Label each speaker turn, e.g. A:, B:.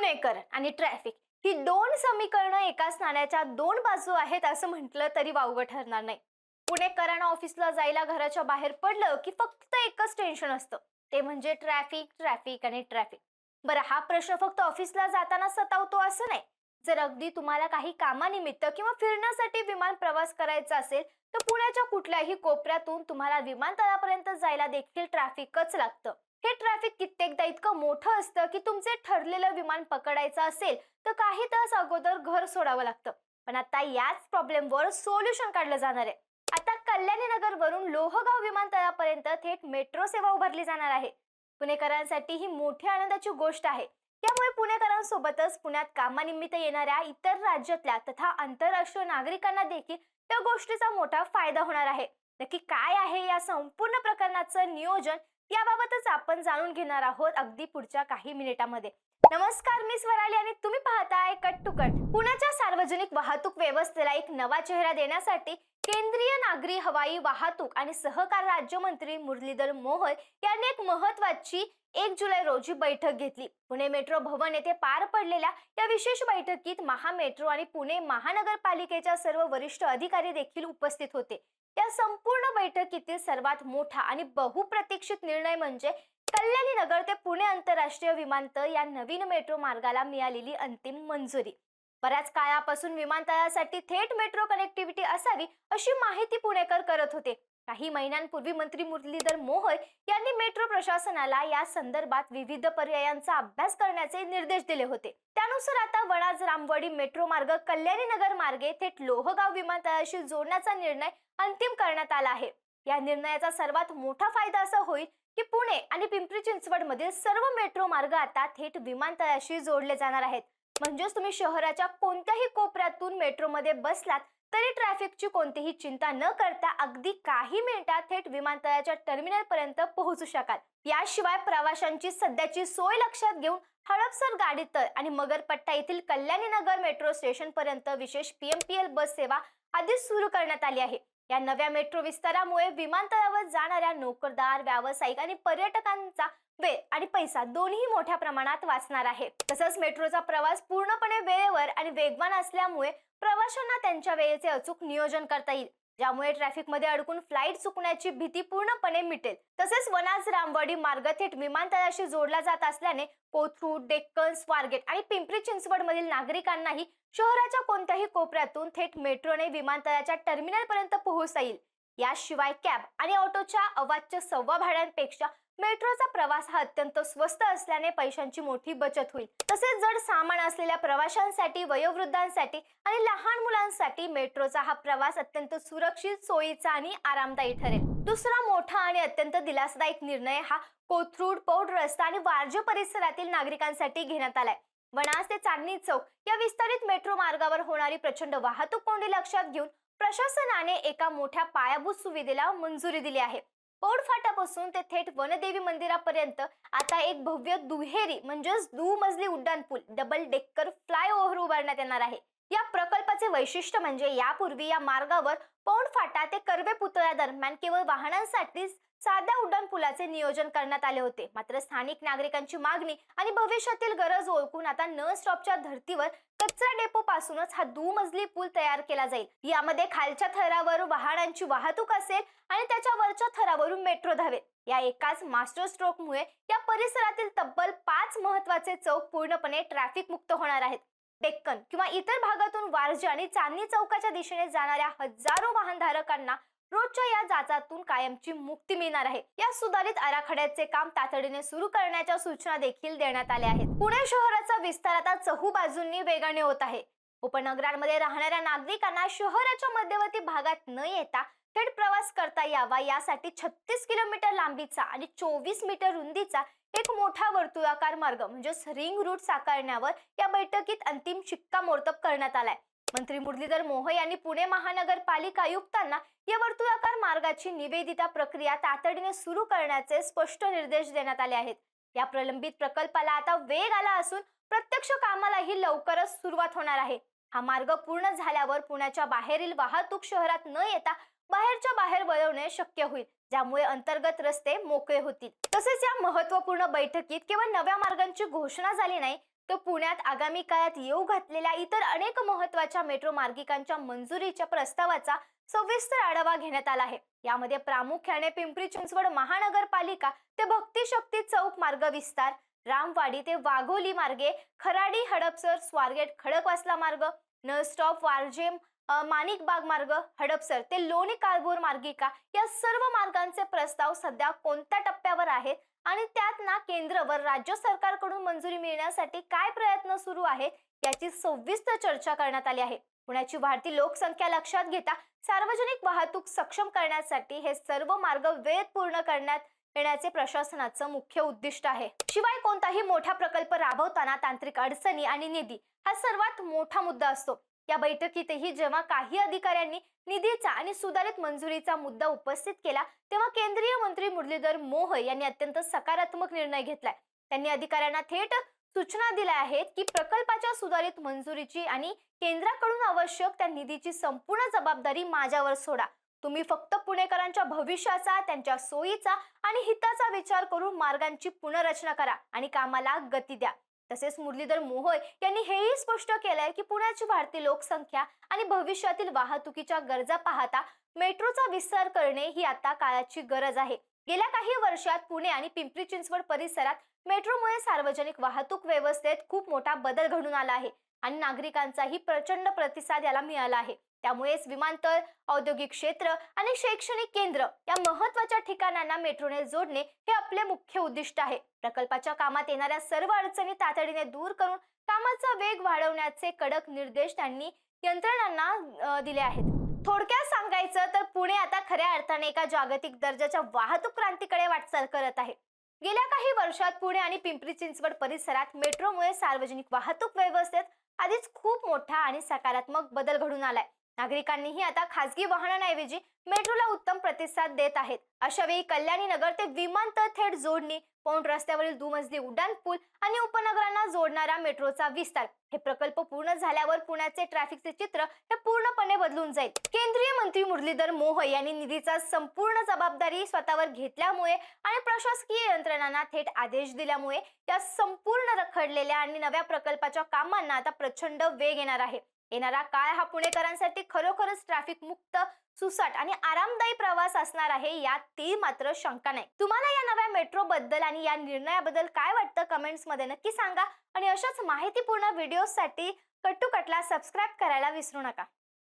A: पुणेकर आणि ट्रॅफिक ही दोन समीकरणं एकाच नाण्याच्या दोन बाजू आहेत असं म्हटलं तरी वावगं ठरणार नाही. पुणेकरांना ऑफिसला जायला घराच्या बाहेर पडलं की फक्त एकच टेन्शन असतं, ते म्हणजे ट्रॅफिक ट्रॅफिक आणि ट्रॅफिक. बरं, हा प्रश्न फक्त ऑफिसला जाताना सतावतो असं नाही. जर अगदी तुम्हाला काही कामानिमित्त किंवा फिरण्यासाठी विमान प्रवास करायचा असेल तर पुण्याच्या कुठल्याही कोपऱ्यातून तुम्हाला विमानतळापर्यंत जायला देखील ट्रॅफिकच लागतं. हे ट्रॅफिक कित्येकदा इतकं मोठं असतं की तुमचे ठरलेलं विमान पकडायचं असेल तर काही तास अगोदर घर सोडावं लागतं. पण आता याच प्रॉब्लेमवर सोल्युशन काढलं जाणार आहे. आता कल्याणी नगर वरून लोहगाव विमानतळापर्यंत थेट मेट्रो सेवा उभारली जाणार आहे. पुणेकरांसाठी ही मोठी आनंदाची गोष्ट आहे. त्यामुळे पुणेकरांसोबतच पुण्यात कामानिमित्त येणाऱ्या इतर राज्यातल्या तथा आंतरराष्ट्रीय नागरिकांना देखील या गोष्टीचा मोठा फायदा होणार आहे. नक्की काय आहे या संपूर्ण प्रकरणाचं नियोजन, याबाबतच आपण जाणून घेणार आहोत अगदी पुढच्या काही मिनिटांमध्ये. नमस्कार, मी स्वराली आणि तुम्ही पाहताय कट टू कट. पुण्याच्या सार्वजनिक वाहतूक व्यवस्थेला एक नवा चेहरा देण्यासाठी केंद्रीय नागरी हवाई वाहतूक आणि सहकार राज्यमंत्री मुरलीधर मोहोळ यांनी एक महत्त्वाची 1 जुलै रोजी बैठक घेतली. पुणे मेट्रो भवन येथे पार पडलेल्या या विशेष बैठकीत महामेट्रो आणि पुणे महानगरपालिकेच्या सर्व वरिष्ठ अधिकारी देखील उपस्थित होते. या संपूर्ण बैठकीतील सर्वात मोठा आणि बहुप्रतीक्षित निर्णय म्हणजे कल्याणी नगर ते पुणे आंतरराष्ट्रीय विमानतळ या नवीन मेट्रो मार्गाला मिळालेली अंतिम मंजुरी. बऱ्याच काळापासून विमानतळासाठी थेट मेट्रो कनेक्टिव्हिटी असावी अशी माहिती पुणेकर करत होते. काही महिन्यांपूर्वी मंत्री मुरलीधर मोहोळ यांनी मेट्रो प्रशासनाला या संदर्भात विविध पर्यायांचा अभ्यास करण्याचे निर्देश दिले होते. त्यानुसार आता वनाज रामवाडी मेट्रो मार्ग कल्याणी नगर मार्गे थेट लोहगाव विमानतळाशी जोडण्याचा निर्णय अंतिम करण्यात आला आहे. या निर्णयाचा सर्वात मोठा फायदा असा होईल की पुणे आणि पिंपरी चिंचवड मधील सर्व मेट्रो मार्ग आता थेट विमानतळाशी जोडले जाणार आहेत. म्हणजेच तुम्ही शहराच्या कोणत्याही कोपऱ्यातून मेट्रोमध्ये बसलात तरी ट्रॅफिकची कोणतीही चिंता न करता अगदी काही मिनिटात थेट विमानतळाच्या टर्मिनल पर्यंत पोहोचू शकाल. याशिवाय प्रवाशांची सध्याची सोय लक्षात घेऊन हडपसर गाडीतळ आणि मगरपट्टा येथील कल्याणी नगर मेट्रो स्टेशन पर्यंत विशेष PMPL बस सेवा आधीच सुरू करण्यात आली आहे. या नव्या मेट्रो विस्तारामुळे विमानतळावर जाणाऱ्या नोकरदार, व्यावसायिक आणि पर्यटकांचा वेळ आणि पैसा दोन्ही मोठ्या प्रमाणात वाचणार आहे. तसंच मेट्रोचा प्रवास पूर्णपणे वेळेवर आणि वेगवान असल्यामुळे प्रवाशांना त्यांच्या वेळेचे अचूक नियोजन करता येईल, ज्यामुळे ट्रॅफिकमध्ये अडकून फ्लाईट चुकण्याची भीती पूर्णपणे मिटेल. तसेच वनाज रामवाडी मार्ग थेट विमानतळाशी जोडला जात असल्याने कोथरूड, डेक्कन, स्वारगेट आणि पिंपरी चिंचवड मधील नागरिकांनाही शहराच्या कोणत्याही कोपऱ्यातून थेट मेट्रोने विमानतळाच्या टर्मिनल पर्यंत पोहोचता येईल. याशिवाय कॅब आणि ऑटोच्या अवाच्य 1.25 भाड्यांपेक्षा मेट्रोचा प्रवास हा अत्यंत स्वस्त असल्याने पैशांची मोठी बचत होईल. तसेच जड सामान असलेल्या प्रवाशांसाठी, वयोवृद्धांसाठी आणि लहान मुलांसाठी मेट्रोचा हा प्रवास अत्यंत सुरक्षित, सोयीचा आणि आरामदायी ठरेल. दुसरा मोठा आणि अत्यंत दिलासादायक निर्णय हा कोथरूड, पौड रस्ता आणि वारजे परिसरातील नागरिकांसाठी घेण्यात आलाय. वनाज ते चांदणी चौक या विस्तारित मेट्रो मार्गावर होणारी प्रचंड वाहतूक कोंडी लक्षात घेऊन प्रशासनाने एका मोठ्या पायाभूत सुविधेला मंजुरी दिली आहे. पौड फाट्यापासून ते थेट वनदेवी मंदिरापर्यंत आता एक भव्य दुहेरी म्हणजेच दुमजली उड्डाणपूल, डबल डेकर फ्लायओव्हर उभारण्यात येणार आहे. या प्रकल्पाचे वैशिष्ट्य म्हणजे यापूर्वी या मार्गावर पौड फाटा ते कर्वे पुतळा दरम्यान केवळ वाहनांसाठी साध्या उड्डाणपुलाचे नियोजन करण्यात आले होते. मात्र स्थानिक नागरिकांची मागणी आणि भविष्यातील गरज ओळखून आता नन स्टॉपच्या धर्तीवर कचरा डेपो पासूनच हा दुमजली पूल तयार केला जाईल. यामध्ये खालच्या थरावर वाहनांची वाहतूक असेल आणि त्याच्या वरच्या थरावरून मेट्रो धावेल. या एकाच मास्टर स्ट्रोकमुळे या परिसरातील तब्बल 5 महत्त्वाचे चौक पूर्णपणे ट्रॅफिक मुक्त होणार आहेत. डेक्कन किंवा इतर भागातून वारजे आणि चांदणी चौकाच्या दिशेने जाणाऱ्या हजारो वाहनधारकांना रोजच्या या जाचातून कायमची मुक्ती मिळणार आहे. या सुधारित आराखड्याचे काम तातडीने सुरू करण्याच्या सूचना देखील देण्यात आल्या आहेत. पुणे शहराचा विस्तार आता चहूबाजूंनी वेगाने होत आहे. उपनगरांमध्ये राहणाऱ्या नागरिकांना शहराच्या मध्यवर्ती भागात न येता थेट प्रवास करता यावा यासाठी 36 किलोमीटर लांबीचा आणि 24 मीटर रुंदीचा एक मोठा वर्तुळाकार मार्ग म्हणजेच रिंग रूट साकारण्यावर या बैठकीत अंतिम शिक्कामोर्तब करण्यात आलाय. मंत्री मुरलीधर मोहोळ यांनी पुणे महानगरपालिका आयुक्तांना या वर्तुळाकार मार्गाची निवेदिता प्रक्रिया तातडीने सुरू करण्याचे स्पष्ट निर्देश देण्यात आले आहेत. या प्रलंबित प्रकल्पाला आता वेग आला असून प्रत्यक्ष कामालाही लवकरच सुरुवात होणार आहे. हा मार्ग पूर्ण झाल्यावर पुण्याच्या बाहेरील वाहतूक शहरात न येता बाहेरच्या बाहेर वळवणे शक्य होईल, ज्यामुळे अंतर्गत रस्ते मोकळे होतील. तसेच या महत्त्वपूर्ण बैठकीत केवळ नव्या मार्गांची घोषणा झाली नाही तर पुण्यात आगामी काळात येऊ घातलेल्या इतर अनेक महत्त्वाच्या मेट्रो मार्गिकांच्या मंजुरीच्या प्रस्तावाचा सविस्तर आढावा घेण्यात आला आहे। यामध्ये प्रामुख्याने पिंपरी चिंचवड महानगरपालिका ते भक्ती शक्ती चौक मार्ग विस्तार, रामवाडी ते वाघोली मार्गे, खराडी हडपसर स्वारगेट खडकवासला मार्ग, नळ स्टॉप वारजेम माणिकबाग मार्ग, हडपसर ते लोणी काळभोर मार्गिका या सर्व मार्गांचे प्रस्ताव सध्या कोणत्या टप्प्यावर आहेत आणि त्यात ना केंद्र व राज्य सरकारकडून मंजुरी मिळण्यासाठी काय प्रयत्न सुरू आहेत याची सविस्तर चर्चा करण्यात आली आहे। पुण्याची वाढती लोकसंख्या लक्षात घेता सार्वजनिक वाहतूक सक्षम करण्यासाठी हे सर्व मार्ग वेळेत पूर्ण करण्यात येण्याचे प्रशासनाचं मुख्य उद्दिष्ट आहे। शिवाय कोणताही मोठा प्रकल्प राबवताना तांत्रिक अडचणी आणि निधी हा सर्वात मोठा मुद्दा असतो। या बैठकीतही जेव्हा काही अधिकाऱ्यांनी निधीचा आणि सुधारित मंजुरीचा मुद्दा उपस्थित केला तेव्हा केंद्रीय मंत्री मुरलीधर मोहोळ यांनी अत्यंत सकारात्मक निर्णय घेतलाय। त्यांनी अधिकाऱ्यांना थेट सूचना दिल्या आहेत की प्रकल्पाच्या सुधारित मंजुरीची आणि केंद्राकडून आवश्यक त्या निधीची संपूर्ण जबाबदारी माझ्यावर सोडा। तुम्ही फक्त पुणेकरांच्या भविष्याचा, त्यांच्या सोयीचा आणि हिताचा विचार करून मार्गांची पुनर्रचना करा आणि कामाला गती द्या। तसेच मुरलीधर मोहोळ यांनी हेही स्पष्ट केलंय की पुण्याची वाढती लोकसंख्या आणि भविष्यातील वाहतुकीच्या गरजा पाहता मेट्रोचा विस्तार करणे ही आता काळाची गरज आहे। गेल्या काही वर्षात पुणे आणि पिंपरी चिंचवड परिसरात मेट्रोमुळे सार्वजनिक वाहतूक व्यवस्थेत खूप मोठा बदल घडून आला आहे आणि नागरिकांचाही प्रचंड प्रतिसाद याला मिळाला आहे। त्यामुळेच विमानतळ, औद्योगिक क्षेत्र आणि शैक्षणिक केंद्र या महत्त्वाच्या ठिकाणांना मेट्रोने जोडणे हे आपले मुख्य उद्दिष्ट आहे। प्रकल्पाच्या कामात येणाऱ्या सर्व अडचणी तातडीने दूर करून कामाचा वेग वाढवण्याचे कडक निर्देश त्यांनी यंत्रणांना दिले आहेत। थोडक्यात सांगायचं तर पुणे आता खऱ्या अर्थाने एका जागतिक दर्जाच्या वाहतूक क्रांतीकडे वाटचाल करत आहे। गेल्या काही वर्षात पुणे आणि पिंपरी चिंचवड परिसरात मेट्रोमुळे सार्वजनिक वाहतूक व्यवस्थेत आधीच खूप मोठा आणि सकारात्मक बदल घडून आलाय। नागरिकांनीही आता खासगी वाहनांऐवजी मेट्रोला उत्तम प्रतिसाद देत आहेत। अशा वेळी कल्याणी नगर ते विमानतळ थेट जोडणी, पौंड रस्त्यावरील दुमजली उड्डाण पूल आणि उपनगरांना जोडणारा मेट्रोचा विस्तार हे प्रकल्प पूर्ण झाल्यावर पुण्याचे ट्रॅफिकचे चित्र हे पूर्णपणे बदलून जाईल। केंद्रीय मंत्री मुरलीधर मोहोळ यांनी निधीचा संपूर्ण जबाबदारी स्वतःवर घेतल्यामुळे आणि प्रशासकीय यंत्रणांना थेट आदेश दिल्यामुळे या संपूर्ण रखडलेल्या आणि नव्या प्रकल्पाच्या कामांना आता प्रचंड वेग येणार आहे। येणारा काळ हा पुणेकरांसाठी खरोखरच ट्रॅफिक मुक्त, सुसाट आणि आरामदायी प्रवास असणार आहे यात ती मात्र शंका नाही। तुम्हाला या नव्या मेट्रो बद्दल आणि या निर्णयाबद्दल काय वाटतं कमेंट्स मध्ये नक्की सांगा आणि अशाच माहितीपूर्ण व्हिडिओसाठी कट टू कटला सबस्क्राइब करायला विसरू नका।